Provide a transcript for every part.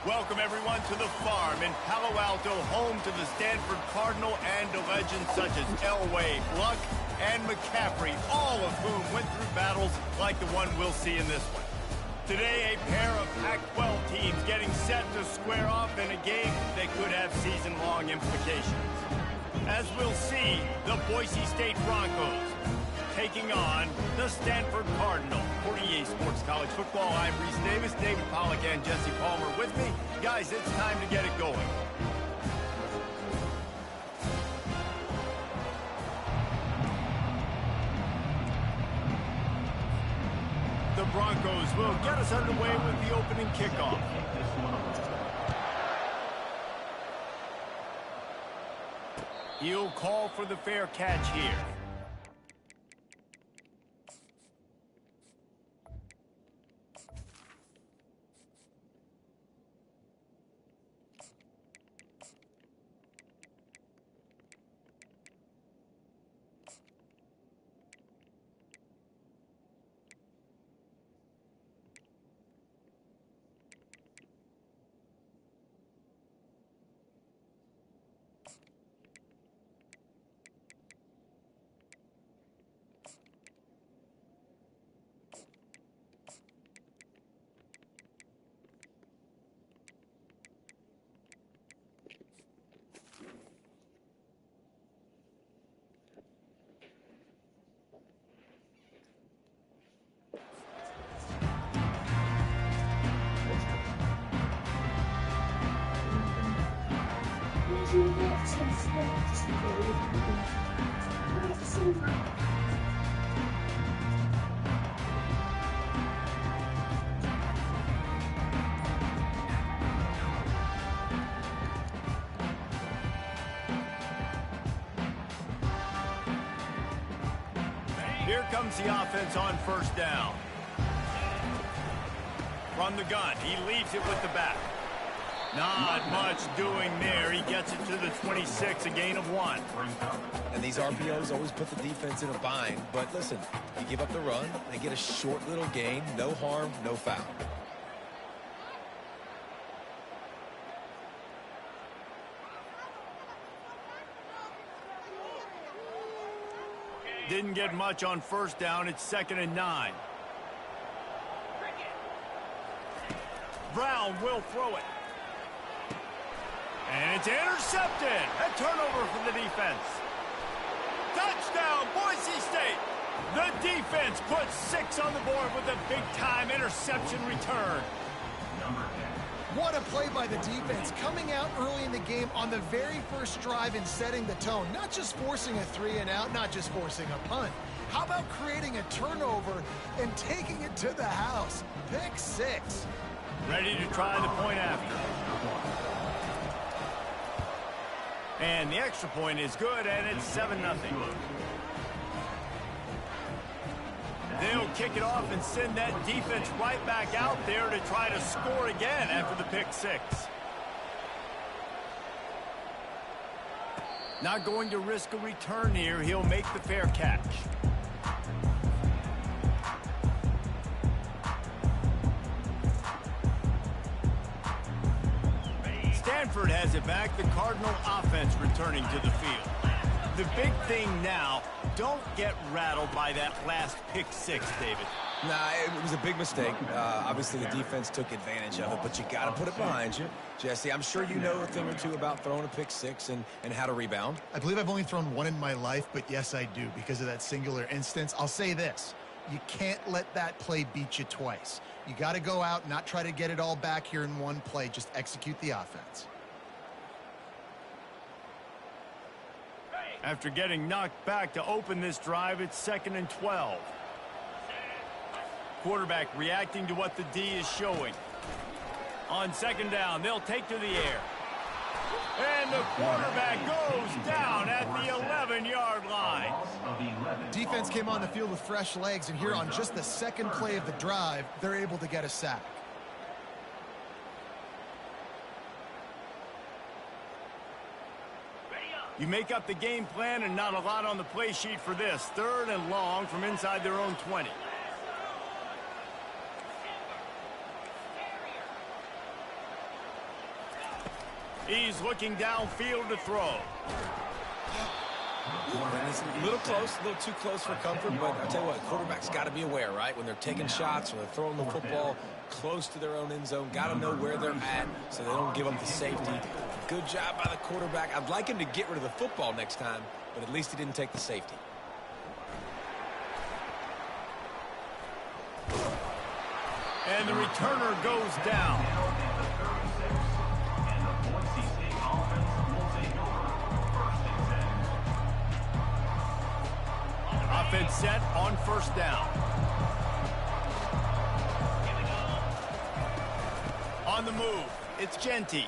Welcome, everyone, to the farm in Palo Alto, home to the Stanford Cardinal and to legends such as Elway, Luck, and McCaffrey, all of whom went through battles like the one we'll see in this one. Today, a pair of Pac-12 teams getting set to square off in a game that could have season-long implications. As we'll see, the Boise State Broncos taking on the Stanford Cardinal. For EA Sports College Football, I'm Reese Davis, David Pollack, and Jesse Palmer with me. Guys, it's time to get it going. The Broncos will get us underway with the opening kickoff. He'll call for the fair catch here. Here comes the offense on first down. From the gun, he leaves it with the back. Not much doing there. He gets it to the 26, a gain of 1. And these RPOs always put the defense in a bind. But listen, you give up the run, they get a short little gain, no harm, no foul. Didn't get much on first down. It's 2nd and 9. Brown will throw it. And it's intercepted. A turnover for the defense. Touchdown, Boise State. The defense puts 6 on the board with a big-time interception return. What a play by the defense, coming out early in the game on the very first drive and setting the tone. Not just forcing a 3-and-out, not just forcing a punt. How about creating a turnover and taking it to the house? Pick 6. Ready to try the point after. And the extra point is good, and it's 7-0. They'll kick it off and send that defense right back out there to try to score again after the pick 6. Not going to risk a return here. He'll make the fair catch. Stanford has it back. The Cardinal offense returning to the field. The big thing now, don't get rattled by that last pick 6, David. Nah, it was a big mistake. Obviously, the defense took advantage of it, but you got to put it behind you. Jesse, I'm sure you know a thing or two about throwing a pick 6 and how to rebound. I believe I've only thrown one in my life, but yes, I do because of that singular instance. I'll say this. You can't let that play beat you twice. You got to go out, not try to get it all back here in one play. Just execute the offense. After getting knocked back to open this drive, it's 2nd and 12. Quarterback reacting to what the D is showing. On 2nd down, they'll take to the air. And the quarterback goes down at the 11-yard line. Defense came on the field with fresh legs, and here on just the second play of the drive, they're able to get a sack. You make up the game plan and not a lot on the play sheet for this. 3rd and long from inside their own 20. He's looking downfield to throw. And it's a little close, a little too close for comfort, but I tell you what, quarterbacks got to be aware, right? When they're taking shots or they're throwing the football close to their own end zone, got to know where they're at so they don't give them the safety. Good job by the quarterback. I'd like him to get rid of the football next time, but at least he didn't take the safety. And the returner goes down. Offense set on first down. On the move, it's Genty.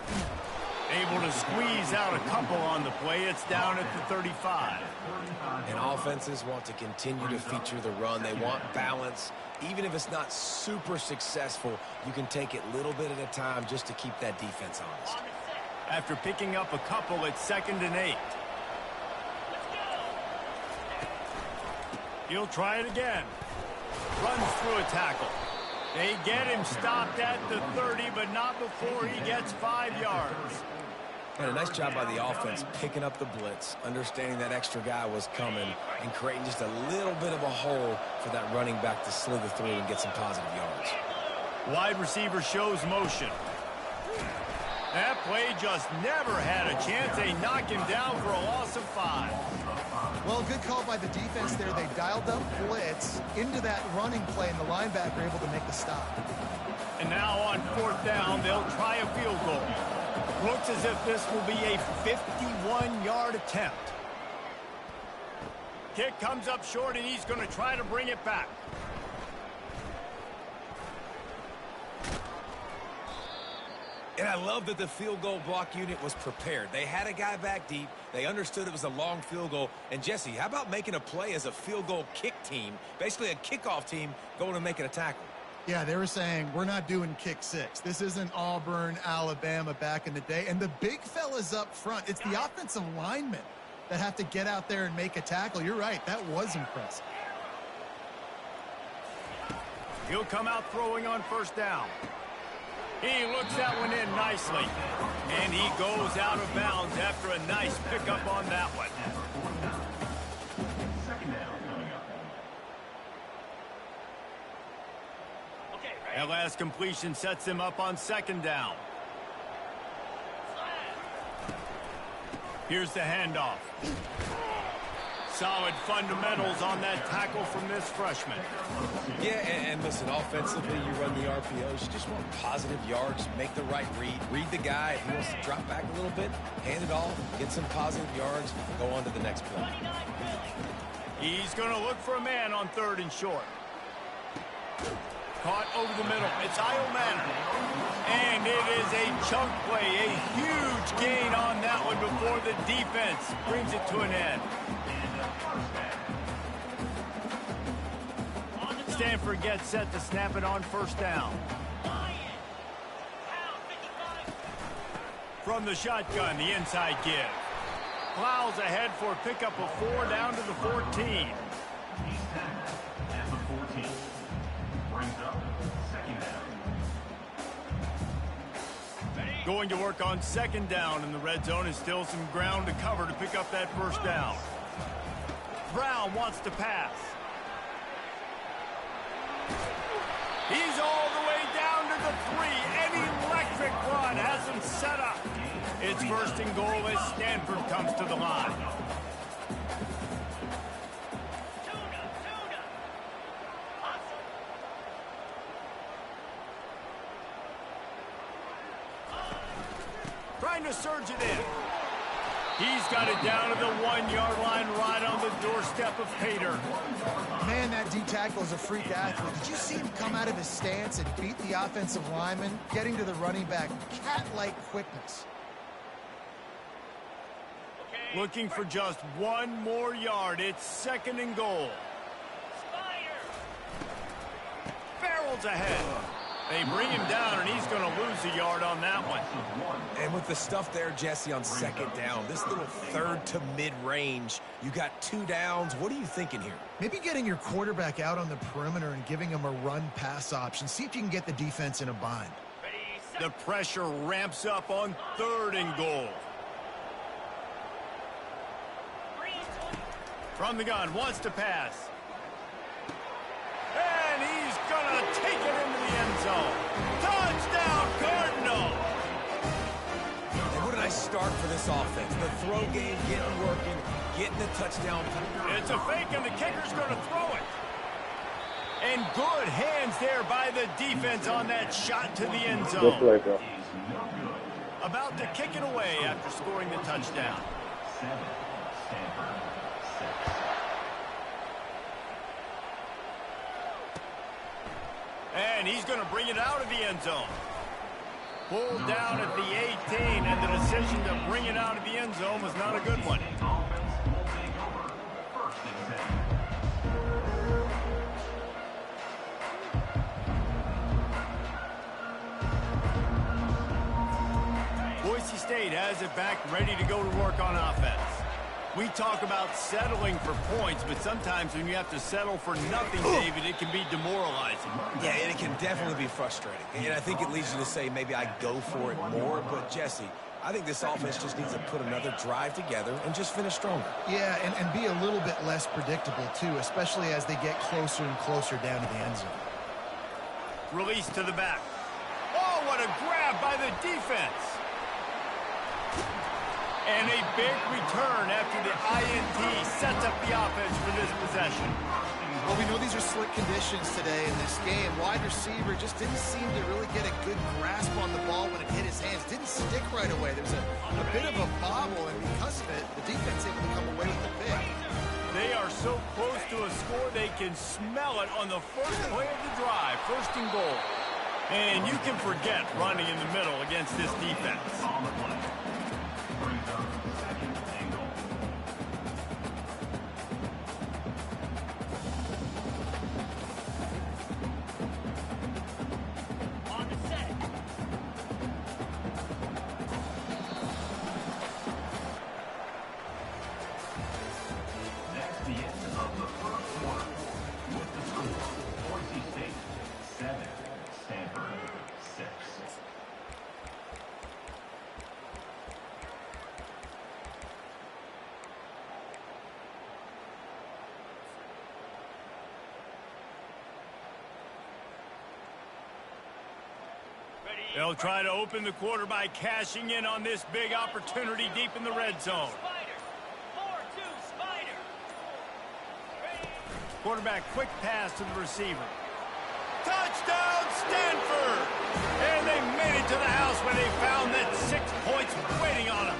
Able to squeeze out a couple on the play. It's down at the 35. And offenses want to continue to feature the run. They want balance. Even if it's not super successful, you can take it little bit at a time just to keep that defense honest. After picking up a couple, it's 2nd and 8. He'll try it again. Runs through a tackle. They get him stopped at the 30, but not before he gets 5 yards. And a nice job by the offense picking up the blitz, understanding that extra guy was coming, and creating just a little bit of a hole for that running back to slither through and get some positive yards. Wide receiver shows motion. That play just never had a chance. They knock him down for a loss of 5. Well, good call by the defense there. They dialed up blitz into that running play, and the linebacker able to make the stop. And now on 4th down, they'll try a field goal. Looks as if this will be a 51-yard attempt. Kick comes up short, and he's going to try to bring it back. And I love that the field goal block unit was prepared. They had a guy back deep. They understood it was a long field goal. And, Jesse, how about making a play as a field goal kick team, basically a kickoff team going and making a tackle? Yeah, they were saying, we're not doing kick 6. This isn't Auburn, Alabama back in the day. And the big fellas up front, it's the offensive linemen that have to get out there and make a tackle. You're right, that was impressive. He'll come out throwing on 1st down. He looks that one in nicely. And he goes out of bounds after a nice pickup on that one. That last completion sets him up on 2nd down. Here's the handoff. Solid fundamentals on that tackle from this freshman. Yeah, and listen, offensively, you run the RPOs. You just want positive yards, make the right read. Read the guy. If he wants to drop back a little bit, hand it off, get some positive yards, go on to the next play. He's going to look for a man on 3rd and short. Caught over the middle. It's Iomana. And it is a chunk play, a huge gain on that one before the defense brings it to an end. Stanford gets set to snap it on 1st down. From the shotgun, the inside give. Plows ahead for a pickup of 4 down to the 14. Going to work on 2nd down in the red zone, and still some ground to cover to pick up that 1st down. Brown wants to pass. He's all the way down to the 3. An electric run has him set up. It's 1st and goal as Stanford comes to the line. Trying to surge it in. He's got it down to the 1-yard line, right on the doorstep of Pater. Man, that D tackle is a freak athlete. Did you see him come out of his stance and beat the offensive lineman, getting to the running back? Cat-like quickness. Looking for just 1 more yard. It's 2nd and goal. Farrell's ahead. They bring him down, and he's going to lose a yard on that one. And with the stuff there, Jesse, on 2nd down, this little 3rd to mid-range, you got 2 downs. What are you thinking here? Maybe getting your quarterback out on the perimeter and giving him a run-pass option. See if you can get the defense in a bind. Ready, set. The pressure ramps up on 3rd and goal. From the gun, wants to pass. And he's going to take it into the end zone. Touchdown, Cardinal! And what a nice start for this offense. The throw game getting working, getting the touchdown. It's a fake, and the kicker's going to throw it. And good hands there by the defense on that shot to the end zone. About to kick it away after scoring the touchdown. And he's going to bring it out of the end zone. Pulled down at the 18, and the decision to bring it out of the end zone was not a good one. Boise State has it back, ready to go to work on offense. We talk about settling for points, but sometimes when you have to settle for nothing, David, it can be demoralizing. Yeah, and it can definitely be frustrating. And I think it leads you to say maybe I go for it more. But, Jesse, I think this offense just needs to put another drive together and just finish stronger. Yeah, and be a little bit less predictable, too, especially as they get closer and closer down to the end zone. Release to the back. Oh, what a grab by the defense. And a big return after the INT sets up the offense for this possession. Well, we know these are slick conditions today in this game. Wide receiver just didn't seem to really get a good grasp on the ball when it hit his hands. Didn't stick right away. There was a bit of a bobble, and because of it, the defense able to come away with the pick. They are so close to a score, they can smell it on the first play of the drive, 1st and goal. And you can forget running in the middle against this defense. The end of the first quarter with the score, Boise State 7, Stanford 6. They'll try to open the quarter by cashing in on this big opportunity deep in the red zone. Quarterback, quick pass to the receiver. Touchdown, Stanford! And they made it to the house when they found that 6 points waiting on them.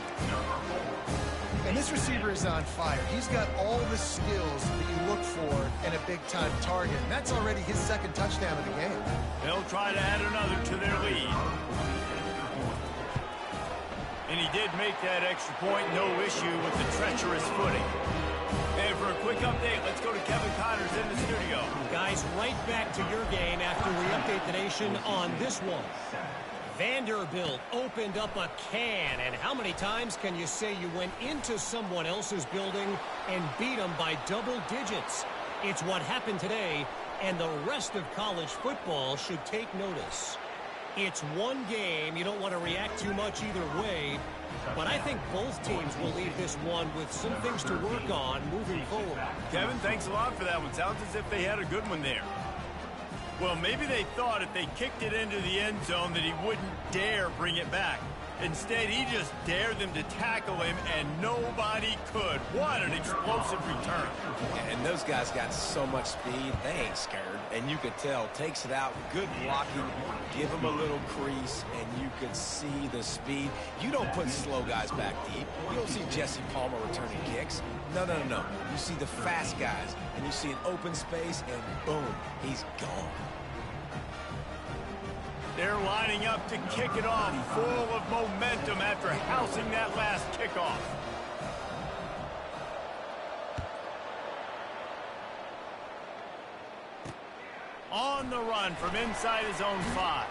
And this receiver is on fire. He's got all the skills that you look for in a big-time target. And that's already his 2nd touchdown of the game. They'll try to add another to their lead. And he did make that extra point, no issue with the treacherous footing. And for a quick update, let's go to Kevin Connors in the studio. Guys, right back to your game after we update the nation on this one. Vanderbilt opened up a can, and how many times can you say you went into someone else's building and beat them by double digits? It's what happened today, and the rest of college football should take notice. It's one game. You don't want to react too much either way, but I think both teams will leave this one with some things to work on moving forward. Kevin, thanks a lot for that one. Sounds as if they had a good one there. Well, maybe they thought if they kicked it into the end zone that he wouldn't dare bring it back. Instead, he just dared them to tackle him, and nobody could. What an explosive return. And those guys got so much speed, they ain't scared. And you could tell, takes it out, good blocking, give him a little crease, and you could see the speed. You don't put slow guys back deep. You don't see Jesse Palmer returning kicks. No. You see the fast guys, and you see an open space, and boom, he's gone. They're lining up to kick it off, full of momentum after housing that last kickoff. On the run from inside his own 5.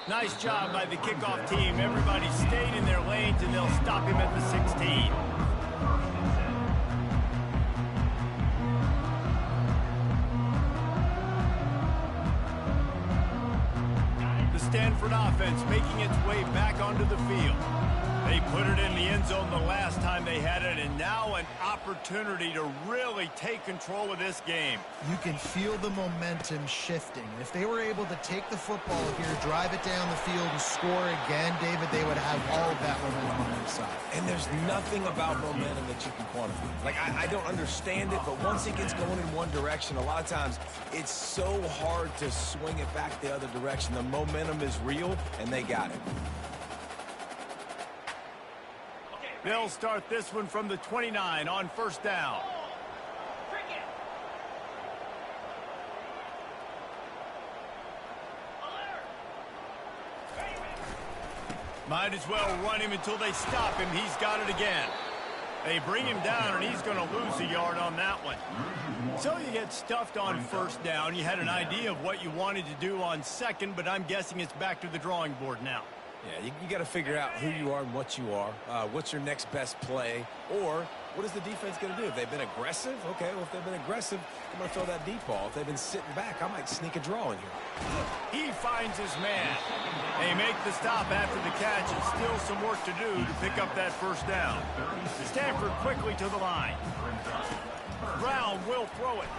Nice job by the kickoff team. Everybody stayed in their lanes, and they'll stop him at the 16. Stanford offense making its way back onto the field. They put it in the end zone the last time they had it, and now an opportunity to really take control of this game. You can feel the momentum shifting. If they were able to take the football here, drive it down the field, and score again, David, they would have all of that momentum on their side. And there's nothing about momentum that you can quantify. Like, I don't understand it, but once it gets going in one direction, a lot of times it's so hard to swing it back the other direction. The momentum is real, and they got it. They'll start this one from the 29 on first down. Might as well run him until they stop him. He's got it again. They bring him down, and he's going to lose a yard on that one. So you get stuffed on first down. You had an idea of what you wanted to do on second, but I'm guessing it's back to the drawing board now. Yeah, you got to figure out who you are and what you are. What's your next best play? Or what is the defense going to do? If they've been aggressive, okay, well, if they've been aggressive, I'm going to throw that deep ball. If they've been sitting back, I might sneak a draw in here. He finds his man. They make the stop after the catch, and still some work to do to pick up that first down. Stanford quickly to the line. Brown will throw it.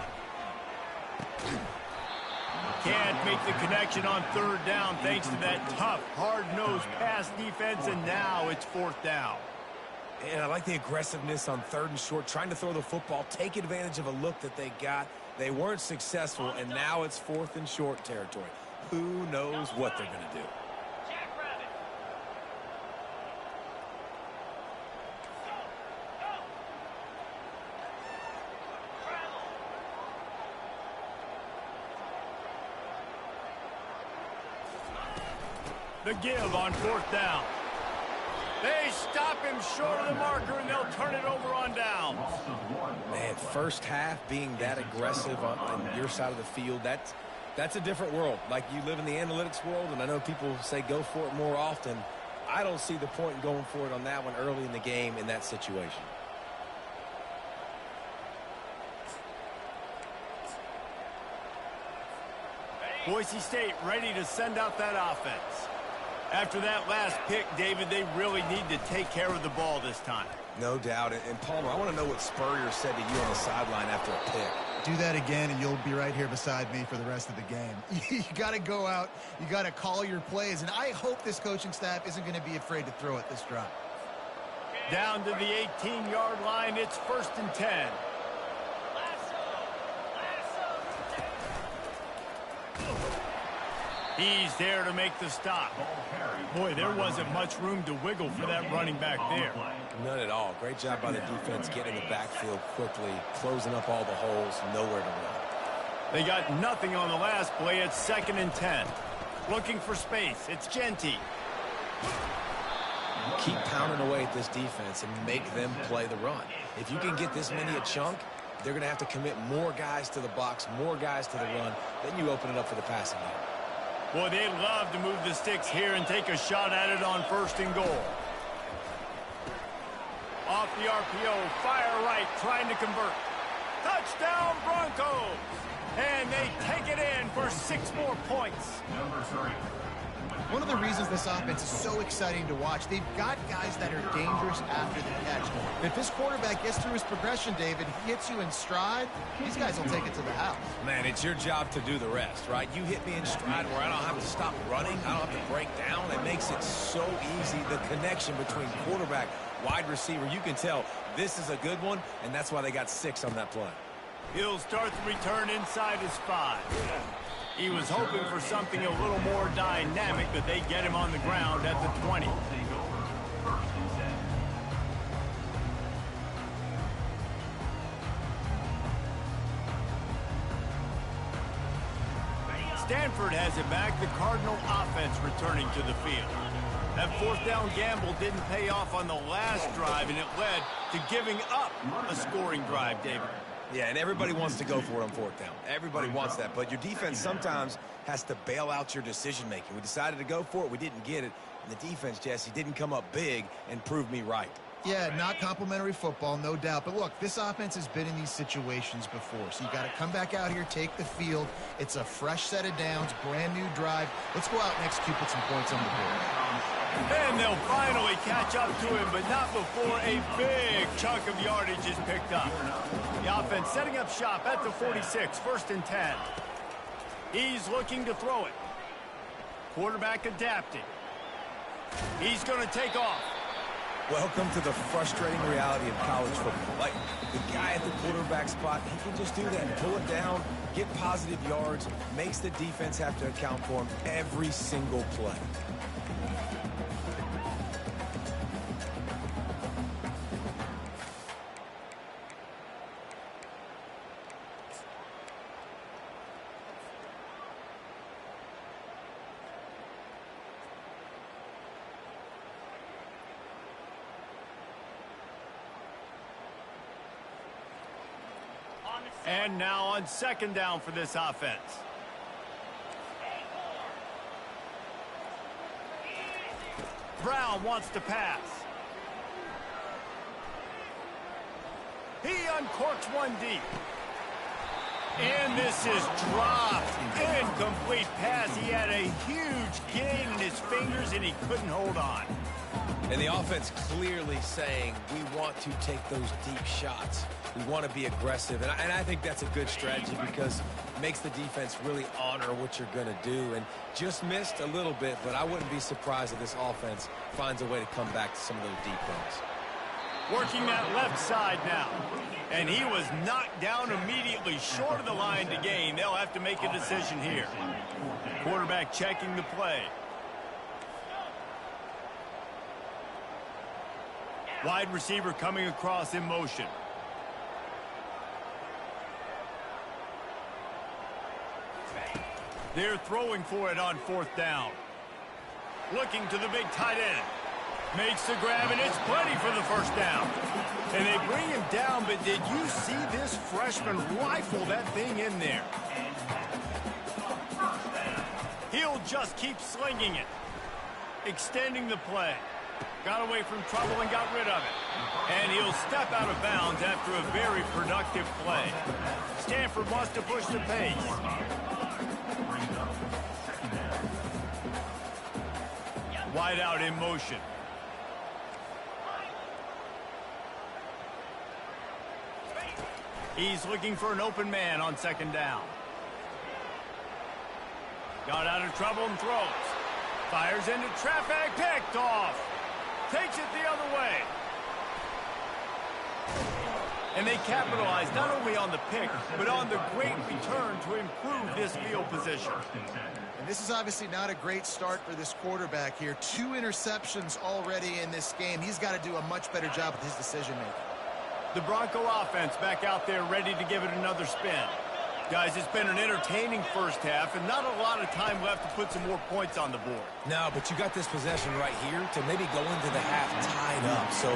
Can't make the connection on third down thanks to that tough, hard-nosed pass defense, and now it's fourth down. And I like the aggressiveness on third and short, trying to throw the football, take advantage of a look that they got. They weren't successful, and now it's fourth and short territory. Who knows what they're going to do? The give on fourth down. They stop him short of the marker, and they'll turn it over on down. Man, first half being that aggressive on your side of the field, that's a different world. Like, you live in the analytics world, and I know people say go for it more often. I don't see the point in going for it on that one early in the game in that situation. Boise State ready to send out that offense. After that last pick, David, they really need to take care of the ball this time. No doubt. And Palmer, I want to know what Spurrier said to you on the sideline after a pick. Do that again, and you'll be right here beside me for the rest of the game. You got to go out. You got to call your plays, and I hope this coaching staff isn't going to be afraid to throw it this drive. Down to the 18-yard line, it's 1st and 10. He's there to make the stop. Boy, there wasn't much room to wiggle for that running back there. None at all. Great job by the defense getting in the backfield quickly, closing up all the holes, nowhere to run. They got nothing on the last play. It's 2nd and 10. Looking for space. It's Genty. Keep pounding away at this defense and make them play the run. If you can get this many a chunk, they're going to have to commit more guys to the box, more guys to the run. Then you open it up for the passing game. Boy, they love to move the sticks here and take a shot at it on 1st and goal. Off the RPO, fire right, trying to convert. Touchdown, Broncos! And they take it in for 6 more points. Number 3. One of the reasons this offense is so exciting to watch, they've got guys that are dangerous after the catch. If this quarterback gets through his progression, David, he hits you in stride, these guys will take it to the house. Man, it's your job to do the rest, right? You hit me in stride where I don't have to stop running. I don't have to break down. It makes it so easy, the connection between quarterback, wide receiver. You can tell this is a good one, and that's why they got 6 on that play. He'll start the return inside his 5. He was hoping for something a little more dynamic, but they get him on the ground at the 20. Stanford has it back. The Cardinal offense returning to the field. That 4th down gamble didn't pay off on the last drive, and it led to giving up a scoring drive, David. Yeah, and everybody wants to go for it on 4th down. Everybody wants that, but your defense sometimes has to bail out your decision-making. We decided to go for it. We didn't get it. And the defense, Jesse, didn't come up big and prove me right. Yeah, not complimentary football, no doubt. But look, this offense has been in these situations before. So you got to come back out here, take the field. It's a fresh set of downs, brand new drive. Let's go out and execute, put some points on the board. And they'll finally catch up to him, but not before a big chunk of yardage is picked up. The offense setting up shop at the 46, 1st and 10. He's looking to throw it. Quarterback adapting. He's going to take off. Welcome to the frustrating reality of college football. Like, the guy at the quarterback spot, he can just do that. Pull it down, get positive yards, makes the defense have to account for him every single play. And now on 2nd down for this offense. Brown wants to pass. He uncorks one deep. And this is dropped. Incomplete pass. He had a huge gain in his fingers and he couldn't hold on. And the offense clearly saying, we want to take those deep shots. We want to be aggressive. And I think that's a good strategy because it makes the defense really honor what you're going to do. And just missed a little bit, but I wouldn't be surprised if this offense finds a way to come back to some of those deep throws. Working that left side now. And he was knocked down immediately short of the line to gain. They'll have to make a decision here. Quarterback checking the play. Wide receiver coming across in motion. They're throwing for it on 4th down. Looking to the big tight end. Makes the grab, and it's plenty for the 1st down. And they bring him down, but did you see this freshman rifle that thing in there? He'll just keep slinging it. Extending the play. Got away from trouble and got rid of it. And he'll step out of bounds after a very productive play. Stanford wants to push the pace. Wide out in motion. He's looking for an open man on 2nd down. Got out of trouble and throws. Fires into traffic, picked off. Takes it the other way. And they capitalize not only on the pick, but on the great return to improve this field position. And this is obviously not a great start for this quarterback here. 2 interceptions already in this game. He's got to do a much better job with his decision-making. The Bronco offense back out there ready to give it another spin. Guys, it's been an entertaining 1st half and not a lot of time left to put some more points on the board. No, but you got this possession right here to maybe go into the half tied up. So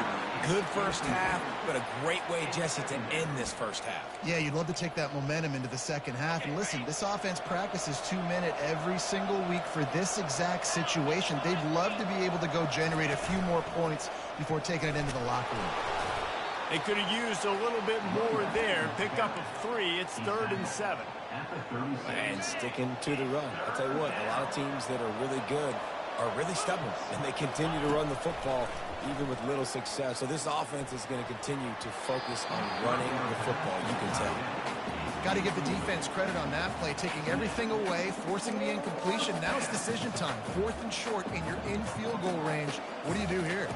good 1st half, but a great way, Jesse, to end this 1st half. Yeah, you'd love to take that momentum into the 2nd half. And listen, this offense practices 2-minute every single week for this exact situation. They'd love to be able to go generate a few more points before taking it into the locker room. They could have used a little bit more there. Pick up a 3. It's 3rd and 7. And sticking to the run. I'll tell you what, a lot of teams that are really good are really stubborn, and they continue to run the football even with little success. So this offense is going to continue to focus on running the football, you can tell. Got to give the defense credit on that play, taking everything away, forcing the incompletion. Now it's decision time. 4th and short in your in-field goal range. What do you do here?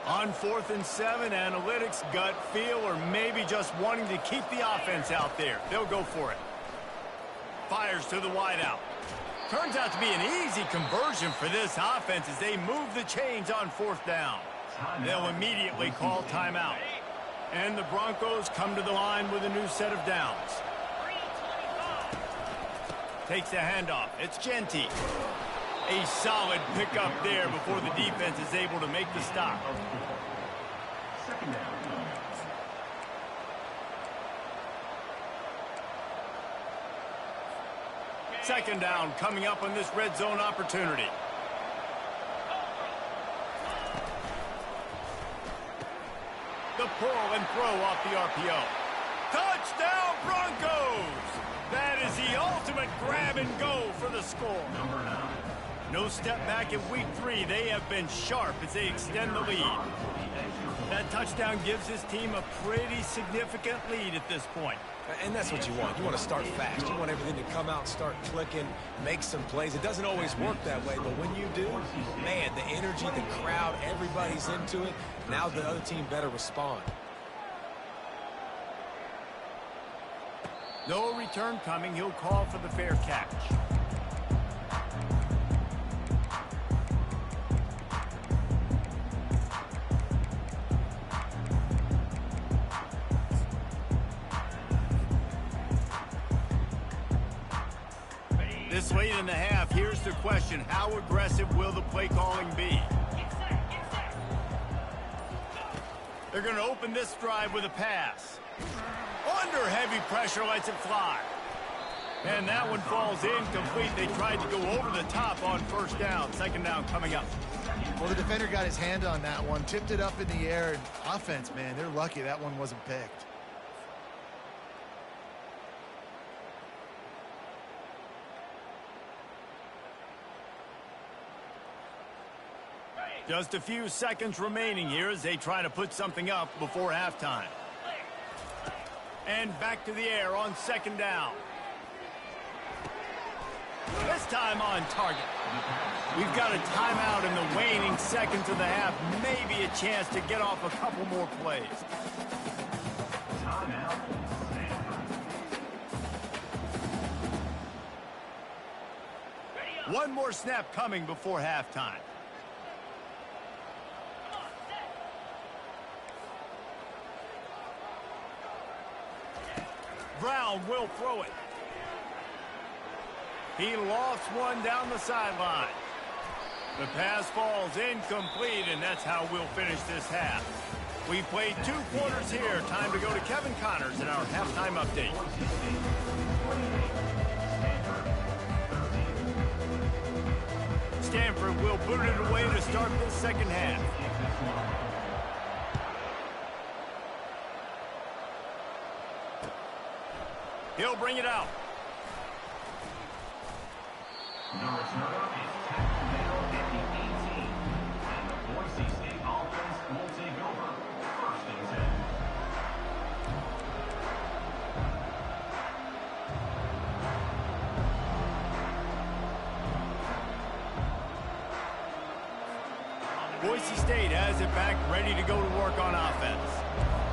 On 4th and 7, analytics, gut feel, or maybe just wanting to keep the offense out there. They'll go for it. Fires to the wideout. Turns out to be an easy conversion for this offense as they move the chains on 4th down. They'll immediately call timeout. And the Broncos come to the line with a new set of downs. Takes the handoff. It's Genty. A solid pickup there before the defense is able to make the stop. 2nd down. 2nd down coming up on this red zone opportunity. pull and throw off the RPO. Touchdown, Broncos! That is the ultimate grab and go for the score. No step back in week 3. They have been sharp as they extend the lead. That touchdown gives his team a pretty significant lead at this point. And that's what you want. You want to start fast. You want everything to come out and start clicking, make some plays. It doesn't always work that way, but when you do, man, the energy, the crowd, everybody's into it. Now the other team better respond. No return coming. He'll call for the fair catch. This late in the half, here's the question. How aggressive will the play calling be? They're going to open this drive with a pass. Under heavy pressure, lets it fly. And that one falls incomplete. They tried to go over the top on first down. Second down coming up. Well, the defender got his hand on that one, tipped it up in the air. And offense, man, they're lucky that one wasn't picked. Just a few seconds remaining here as they try to put something up before halftime. And back to the air on second down. This time on target. We've got a timeout in the waning seconds of the half. Maybe a chance to get off a couple more plays. One more snap coming before halftime. Brown will throw it. He lofts one down the sideline. The pass falls incomplete, and that's how we'll finish this half. We played 2 quarters here. Time to go to Kevin Connors in our halftime update. Stanford will boot it away to start this second half. He'll bring it out. The returner is tackle at the 18. And the Boise State offense will take over. 1st and 10. Boise State has it back, ready to go to work on offense.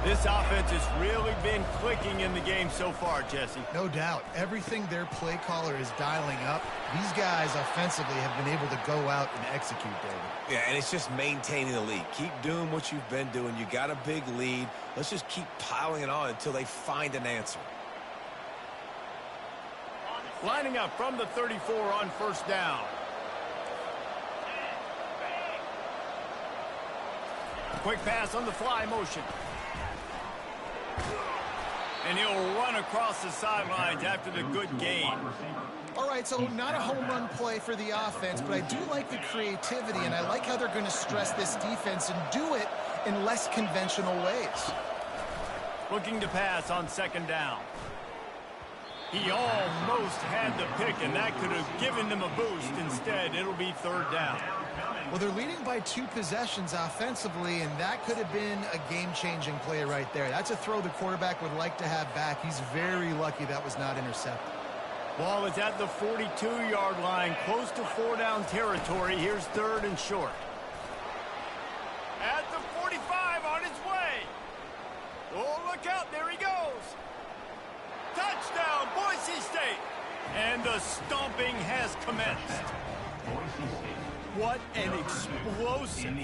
This offense has really been clicking in the game so far, Jesse. No doubt. Everything their play caller is dialing up, these guys offensively have been able to go out and execute, David. Yeah, and it's just maintaining the lead. Keep doing what you've been doing. You got a big lead. Let's just keep piling it on until they find an answer. Lining up from the 34 on first down. Quick pass on the fly motion. And he'll run across the sidelines after the good gain. All right, so not a home run play for the offense, but I do like the creativity, and I like how they're going to stress this defense and do it in less conventional ways. Looking to pass on second down. He almost had the pick, and that could have given them a boost. Instead, it'll be third down. Well, they're leading by 2 possessions offensively, and that could have been a game-changing play right there. That's a throw the quarterback would like to have back. He's very lucky that was not intercepted. Ball is at the 42-yard line, close to 4-down territory. Here's 3rd and short. At the 45, on his way. Oh, look out, there he goes. Touchdown, Boise State. And the stomping has commenced. What an explosive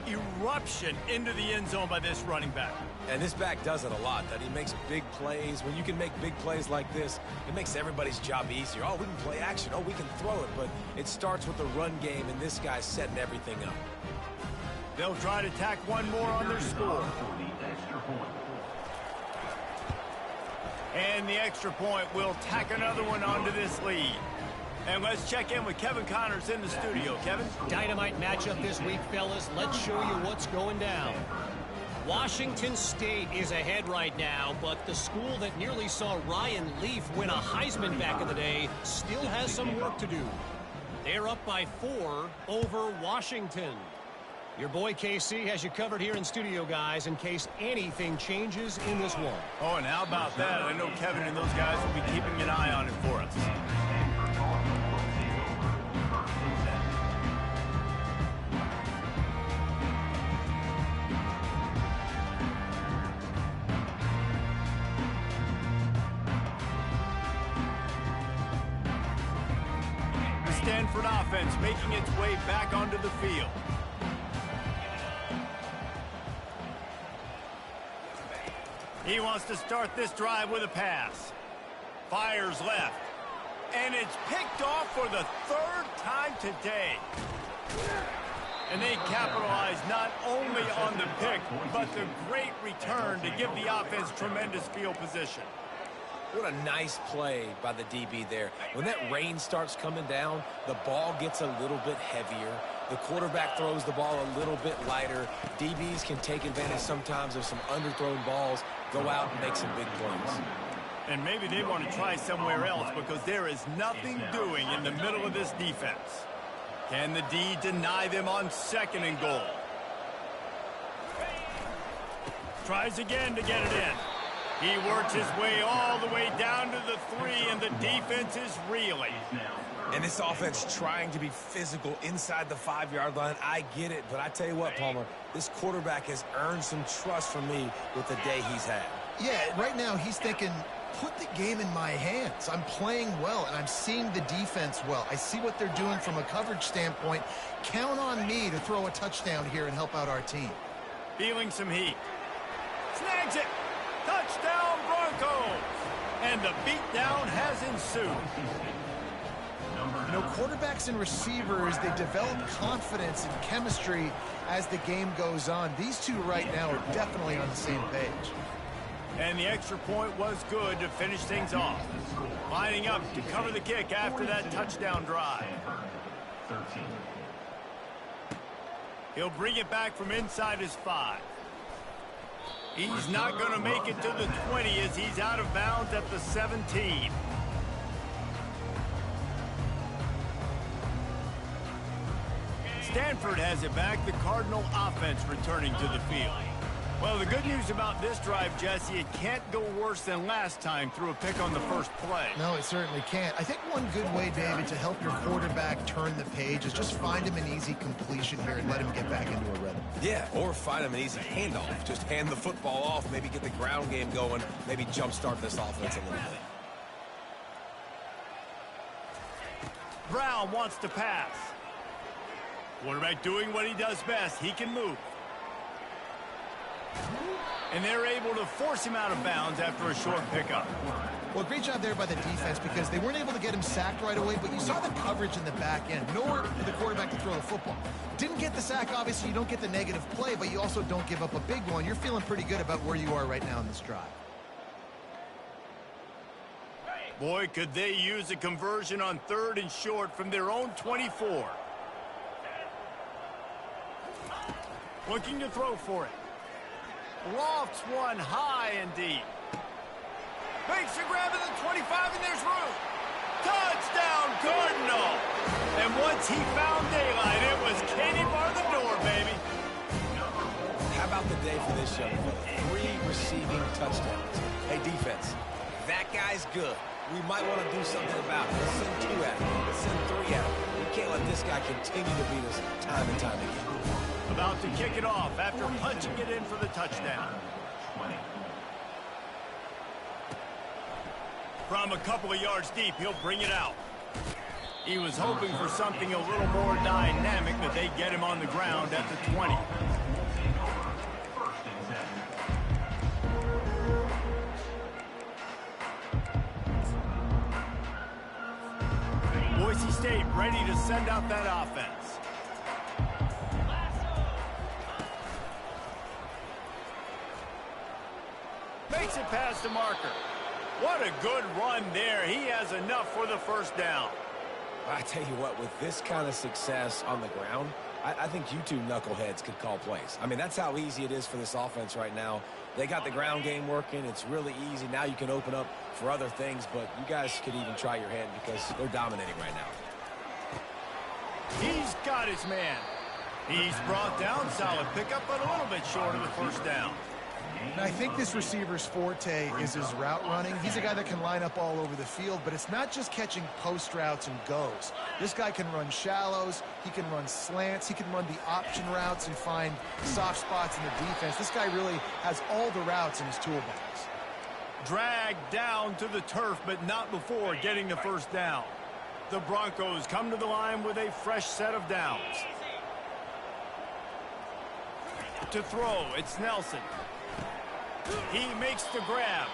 eruption into the end zone by this running back. And this back does it a lot, that he makes big plays. When you can make big plays like this, it makes everybody's job easier. Oh, we can play action. Oh, we can throw it. But it starts with the run game, and this guy's setting everything up. They'll try to tack one more on their score. And the extra point will tack another one onto this lead. And let's check in with Kevin Connors in the studio. Kevin? Dynamite matchup this week, fellas. Let's show you what's going down. Washington State is ahead right now, but the school that nearly saw Ryan Leaf win a Heisman back in the day still has some work to do. They're up by 4 over Washington. Your boy KC has you covered here in studio, guys, in case anything changes in this one. Oh, and how about that? I know Kevin and those guys will be keeping an eye on it for us. The Stanford offense making its way back onto the field. He wants to start this drive with a pass. Fires left. And it's picked off for the 3rd time today. And they capitalize not only on the pick, but the great return to give the offense tremendous field position. What a nice play by the DB there. When that rain starts coming down, the ball gets a little bit heavier. The quarterback throws the ball a little bit lighter. DBs can take advantage sometimes of some underthrown balls, go out and make some big plays. And maybe they want to try somewhere else because there is nothing doing in the middle of this defense. Can the D deny them on 2nd and goal? Tries again to get it in. He works his way all the way down to the 3, and the defense is reeling. And this offense trying to be physical inside the 5-yard line. I get it, but I tell you what, Palmer, this quarterback has earned some trust from me with the day he's had. Yeah, right now he's thinking, put the game in my hands. I'm playing well, and I'm seeing the defense well. I see what they're doing from a coverage standpoint. Count on me to throw a touchdown here and help out our team. Feeling some heat. Snags it. Touchdown, Broncos. And the beatdown has ensued. You know, quarterbacks and receivers, they develop confidence and chemistry as the game goes on. These two right now are definitely on the same page. And the extra point was good to finish things off. Lining up to cover the kick after that touchdown drive. He'll bring it back from inside his 5. He's not going to make it to the 20 as he's out of bounds at the 17. Stanford has it back. The Cardinal offense returning to the field. Well, the good news about this drive, Jesse, it can't go worse than last time through a pick on the first play. No, it certainly can't. I think one good way, David, to help your quarterback turn the page is just find him an easy completion here and let him get back into a rhythm. Yeah, or find him an easy handoff. Just hand the football off, maybe get the ground game going, maybe jumpstart this offense a little bit. Brown wants to pass. Quarterback doing what he does best. He can move. And they're able to force him out of bounds after a short pickup. Well, great job there by the defense because they weren't able to get him sacked right away, but you saw the coverage in the back end. Nowhere for the quarterback to throw the football. Didn't get the sack, obviously. You don't get the negative play, but you also don't give up a big one. You're feeling pretty good about where you are right now in this drive. Boy, could they use a conversion on 3rd and short from their own 24. Looking to throw for it. Lofts one high and deep. Makes a grab at the 25, and there's room. Touchdown, Cardinal! And once he found daylight, it was Katie bar the door, baby. How about the day for this young fella? 3 receiving touchdowns. Hey, defense, that guy's good. We might want to do something about it. Let's send 2 at him. Let's send 3 at him. We can't let this guy continue to beat us time and time again. About to kick it off after punching it in for the touchdown. From a couple of yards deep, he'll bring it out. He was hoping for something a little more dynamic, but they get him on the ground at the 20. Boise State ready to send out that offense. Makes it past the marker. What a good run there. He has enough for the first down. I tell you what, with this kind of success on the ground, I think you two knuckleheads could call plays. I mean, that's how easy it is for this offense right now. They got the ground game working. It's really easy. Now you can open up for other things, but you guys could even try your hand because they're dominating right now. He's got his man. He's brought down. Solid pickup, but a little bit short of the first down. And I think this receiver's forte is his route running. He's a guy that can line up all over the field, but it's not just catching post routes and goes. This guy can run shallows, he can run slants, he can run the option routes and find soft spots in the defense. This guy really has all the routes in his toolbox. Dragged down to the turf, but not before getting the first down. The Broncos come to the line with a fresh set of downs. To throw, it's Nelson. He makes the grab.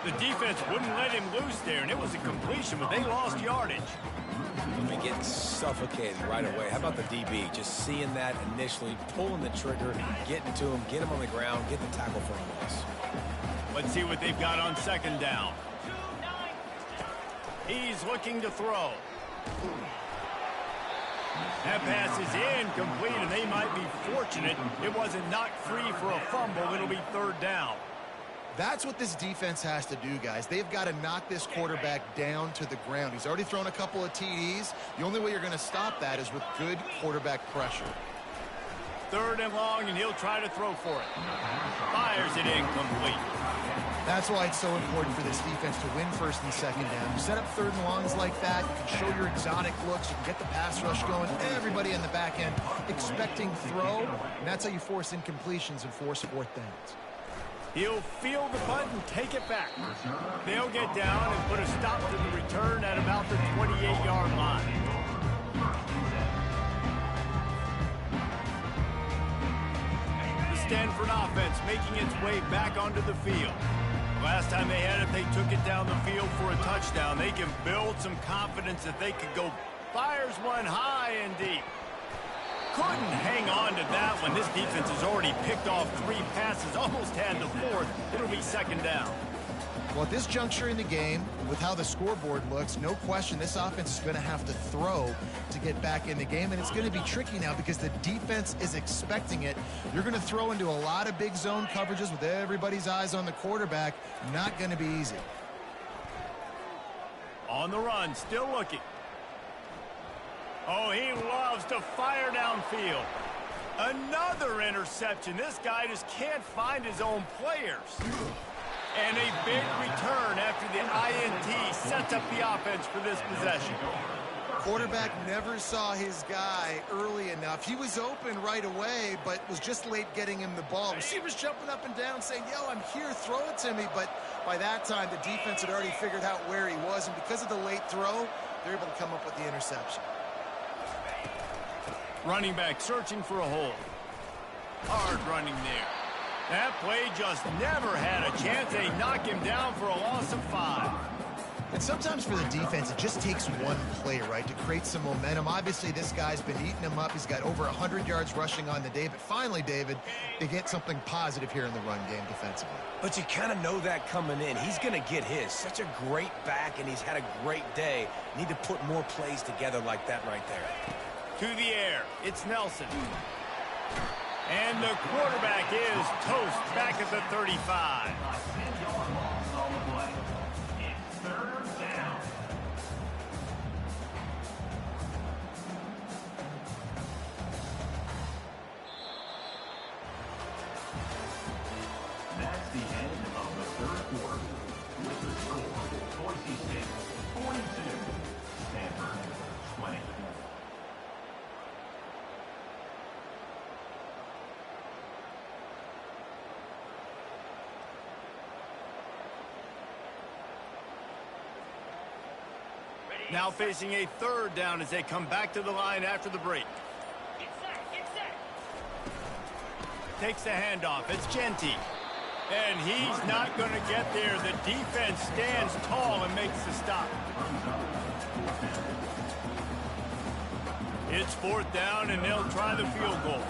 The defense wouldn't let him loose there, and it was a completion, but they lost yardage. I mean, getting suffocated right away. How about the DB? Just seeing that initially, pulling the trigger, getting to him, get him on the ground, get the tackle for a loss. Let's see what they've got on second down. He's looking to throw. That pass is incomplete, and they might be fortunate it wasn't knocked free for a fumble. It'll be third down. That's what this defense has to do, guys. They've got to knock this quarterback down to the ground. He's already thrown a couple of TDs. The only way you're going to stop that is with good quarterback pressure. Third and long, and he'll try to throw for it. Fires it incomplete. That's why it's so important for this defense to win first and second down. You set up third and longs like that, you can show your exotic looks, you can get the pass rush going, everybody in the back end expecting throw, and that's how you force incompletions and force fourth downs. He'll field the punt and take it back. They'll get down and put a stop to the return at about the 28-yard line. The Stanford offense making its way back onto the field. Last time they had it, they took it down the field for a touchdown. They can build some confidence that they could go. Fires one high and deep. Couldn't hang on to that one. This defense has already picked off 3 passes, almost had the 4th. It'll be second down. Well, at this juncture in the game, with how the scoreboard looks, no question this offense is going to have to throw to get back in the game, and it's going to be tricky now because the defense is expecting it. You're going to throw into a lot of big zone coverages with everybody's eyes on the quarterback. Not going to be easy. On the run, still looking. Oh, he loves to fire downfield. Another interception. This guy just can't find his own players. And a big return after the INT sets up the offense for this possession. Quarterback never saw his guy early enough. He was open right away, but was just late getting him the ball. Receivers jumping up and down saying, yo, I'm here, throw it to me. But by that time, the defense had already figured out where he was. And because of the late throw, they're able to come up with the interception. Running back searching for a hole. Hard running there. That play just never had a chance. They knock him down for a loss of 5. And sometimes for the defense, it just takes one play, right, to create some momentum. Obviously, this guy's been eating him up. He's got over 100 yards rushing on the day. But finally, David, they get something positive here in the run game defensively. But you kind of know that coming in. He's going to get his. Such a great back, and he's had a great day. Need to put more plays together like that right there. To the air, it's Nelson. And the quarterback is toast back at the 35. It's third down. That's the end of the third quarter. With the score, Boise State 42, Stanford 20. Now facing a third down as they come back to the line after the break. Takes the handoff. It's Genty. And he's not going to get there. The defense stands tall and makes the stop. It's fourth down, and they'll try the field goal.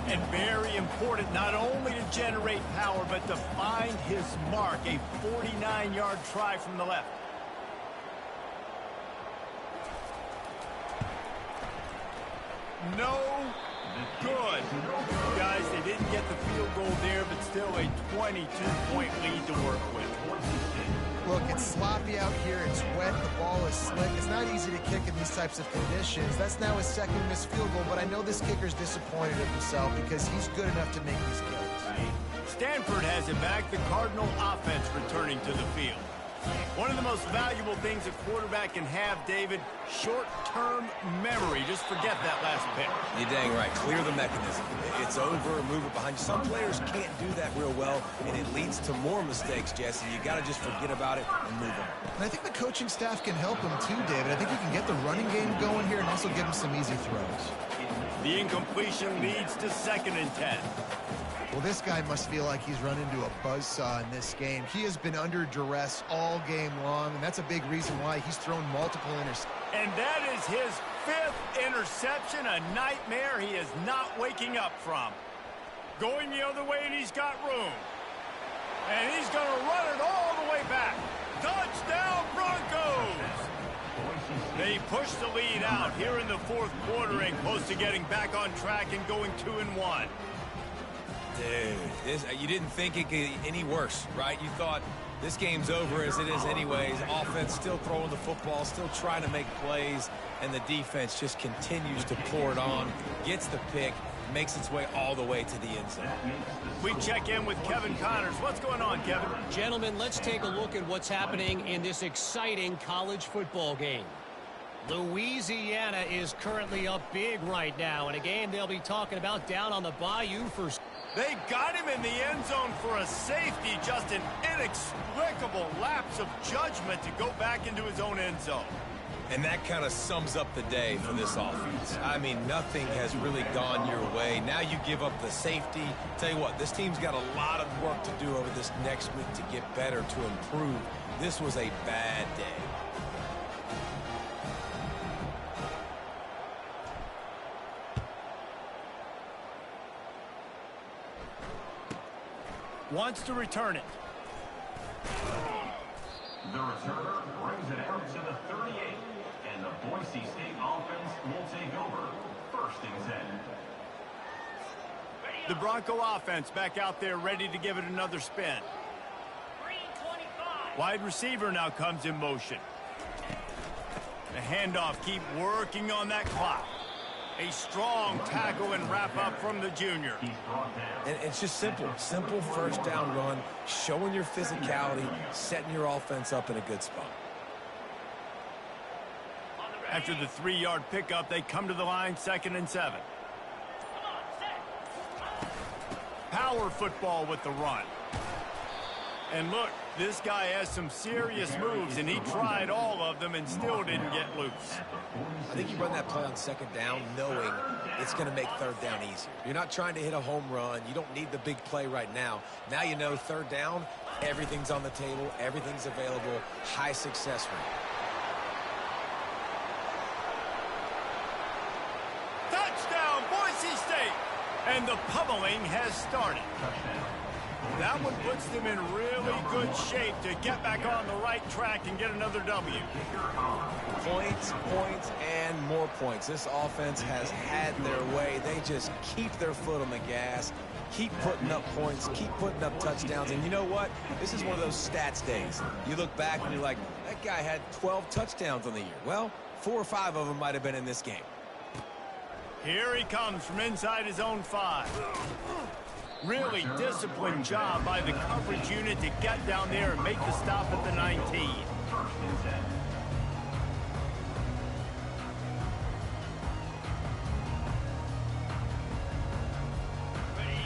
And very important not only to generate power, but to find his mark. A 49-yard try from the left. No Good. Guys, they didn't get the field goal there, but still a 22-point lead to work with. Look, it's sloppy out here. It's wet. The ball is slick. It's not easy to kick in these types of conditions. That's now his second missed field goal, but I know this kicker's disappointed in himself because he's good enough to make these kicks. Stanford has it back. The Cardinal offense returning to the field. One of the most valuable things a quarterback can have, David, short-term memory. Just forget that last pick. You're dang right. Clear the mechanism. It's over, move it behind you. Some players can't do that real well, and it leads to more mistakes, Jesse. You got to just forget about it and move on. And I think the coaching staff can help him too, David. I think he can get the running game going here and also give him some easy throws. The incompletion leads to 2nd and 10. Well, this guy must feel like he's run into a buzzsaw in this game. He has been under duress all game long, and that's a big reason why he's thrown multiple interceptions. And that is his 5th interception, a nightmare he is not waking up from. Going the other way, and he's got room. And he's going to run it all the way back. Touchdown, Broncos! They push the lead out here in the 4th quarter and close to getting back on track and going 2-1. Dude, you didn't think it could get any worse, right? You thought this game's over as it is anyways. Offense still throwing the football, still trying to make plays, and the defense just continues to pour it on, gets the pick, makes its way all the way to the end zone. We check in with Kevin Connors. What's going on, Kevin? Gentlemen, let's take a look at what's happening in this exciting college football game. Louisiana is currently up big right now in a game they'll be talking about down on the Bayou for... They got him in the end zone for a safety, just an inexplicable lapse of judgment to go back into his own end zone. And that kind of sums up the day for this offense. I mean, nothing has really gone your way. Now you give up the safety. Tell you what, this team's got a lot of work to do over this next week to get better, to improve. This was a bad day. Wants to return it. The returner brings it out to the 38, and the Boise State offense will take over 1st and 10. The Bronco offense back out there ready to give it another spin. Wide receiver now comes in motion. The handoff, keep working on that clock. A strong tackle and wrap up from the junior. And it's just simple 1st down run, showing your physicality, setting your offense up in a good spot. After the 3-yard pickup, they come to the line 2nd and 7. Power football with the run. And look, this guy has some serious moves, and he tried all of them and still didn't get loose. I think you run that play on 2nd down knowing it's going to make 3rd down easier. You're not trying to hit a home run. You don't need the big play right now. Now you know 3rd down, everything's on the table, everything's available, high success rate. Touchdown, Boise State! And the pummeling has started. That one puts them in really good shape to get back on the right track and get another W. Points, points, and more points. This offense has had their way. They just keep their foot on the gas, keep putting up points, keep putting up touchdowns. And you know what? This is one of those stats days. You look back and you're like, that guy had 12 touchdowns on the year. Well, 4 or 5 of them might have been in this game. Here he comes from inside his own 5. Really disciplined job by the coverage unit to get down there and make the stop at the 19.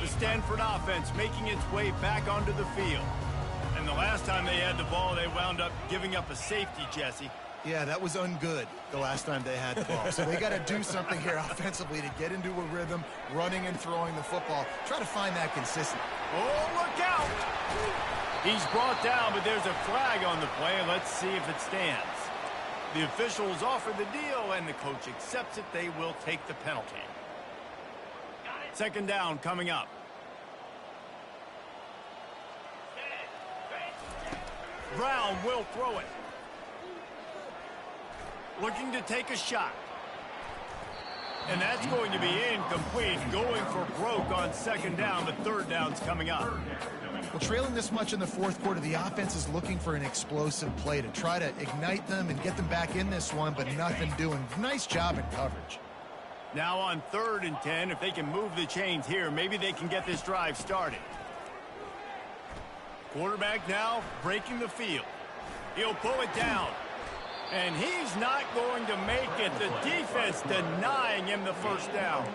The Stanford offense making its way back onto the field. And the last time they had the ball, they wound up giving up a safety, Jesse. Yeah, that was ungood the last time they had the ball. So they got to do something here offensively to get into a rhythm, running and throwing the football. Try to find that consistency. Oh, look out! He's brought down, but there's a flag on the play. Let's see if it stands. The officials offer the deal, and the coach accepts it. They will take the penalty. 2nd down coming up. Brown will throw it. Looking to take a shot. And that's going to be incomplete, going for broke on second down, but third down's coming up. Well, trailing this much in the fourth quarter, the offense is looking for an explosive play to try to ignite them and get them back in this one, but nothing doing. Nice job in coverage. Now on 3rd and 10, if they can move the chains here, maybe they can get this drive started. Quarterback now breaking the field. He'll pull it down. And he's not going to make it. The defense denying him the first down.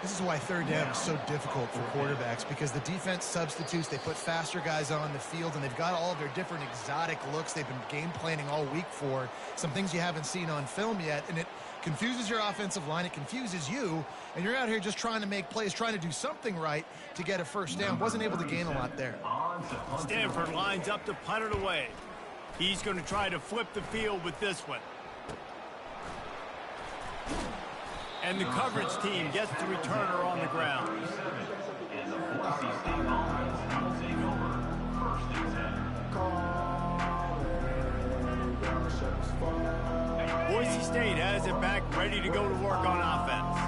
This is why 3rd down is so difficult for quarterbacks, because the defense substitutes, they put faster guys on the field, and they've got all of their different exotic looks they've been game planning all week for, some things you haven't seen on film yet, and it confuses your offensive line, it confuses you, and you're out here just trying to make plays, trying to do something right to get a first down. Wasn't able to gain a lot there. Stanford lines up to punt it away. He's going to try to flip the field with this one. And the coverage team gets the returner on the ground. And the Boise State offense will take over. 1st and 10. Boise State has it back, ready to go to work on offense.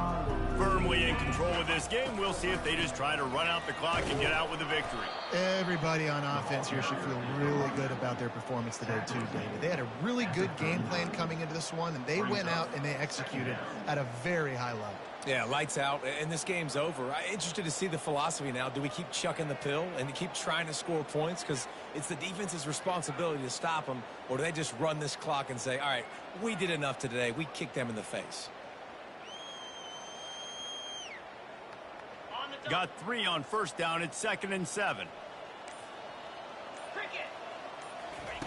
Firmly in control of this game. We'll see if they just try to run out the clock and get out with a victory. Everybody on offense here should feel really good about their performance today too, David. They had a really good game plan coming into this one, and they went out and they executed at a very high level. Yeah, lights out, and this game's over. I'm interested to see the philosophy now. Do we keep chucking the pill and keep trying to score points because it's the defense's responsibility to stop them, or do they just run this clock and say, all right, we did enough today. We kicked them in the face. Got 3 on 1st down. It's 2nd and 7.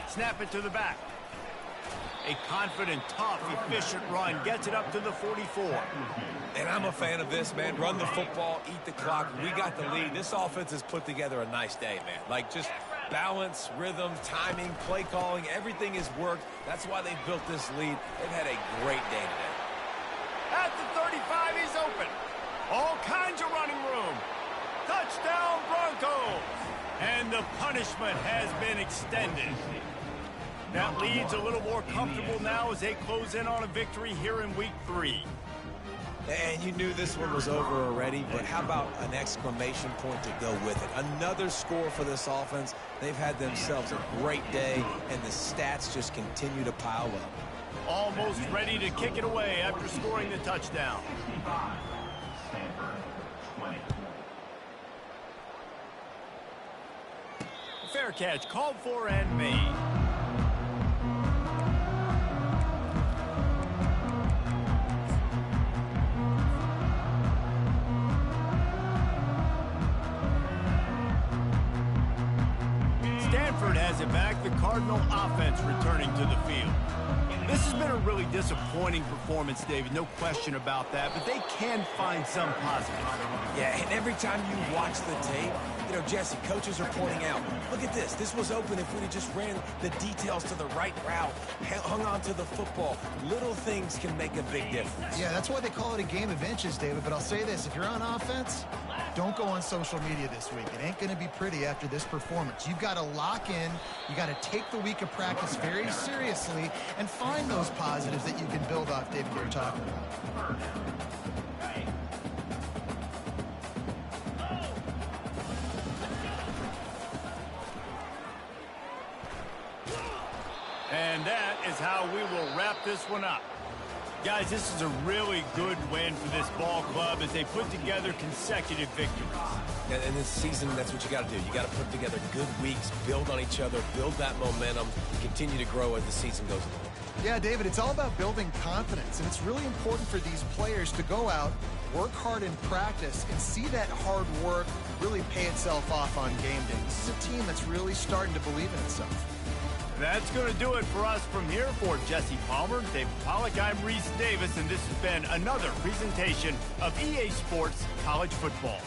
Snap it to the back. A confident, tough, efficient run gets it up to the 44. And I'm a fan of this, man. Run the football, eat the clock. We got the lead. This offense has put together a nice day, man. Like, just balance, rhythm, timing, play calling, everything has worked. That's why they built this lead. They've had a great day today. At the 35, he's open. All kinds of running room. Touchdown, Broncos. And the punishment has been extended. That lead's a little more comfortable now as they close in on a victory here in week 3. And you knew this one was over already, but how about an exclamation point to go with it? Another score for this offense. They've had themselves a great day, and the stats just continue to pile up. Almost ready to kick it away after scoring the touchdown. Stanford 20. Fair catch called for and made. Stanford has it back. The Cardinal offense returning to the field. This has been a really disappointing performance, David. No question about that. But they can find some positives. Yeah, and every time you watch the tape, you know, Jesse, coaches are pointing out, look at this. This was open if we'd have just ran the details to the right route, hung on to the football. Little things can make a big difference. Yeah, that's why they call it a game of inches, David. But I'll say this, if you're on offense, don't go on social media this week. It ain't going to be pretty after this performance. You've got to lock in. You got to take the week of practice very seriously and find those positives that you can build off, David, you're talking about. And that is how we will wrap this one up. Guys, this is a really good win for this ball club as they put together consecutive victories. And this season, that's what you got to do. You got to put together good weeks, build on each other, build that momentum, continue to grow as the season goes along. Yeah, David, it's all about building confidence, and it's really important for these players to go out, work hard in practice, and see that hard work really pay itself off on game day. This is a team that's really starting to believe in itself. That's going to do it for us from here. For Jesse Palmer, Dave Pollack, I'm Reese Davis, and this has been another presentation of EA Sports College Football.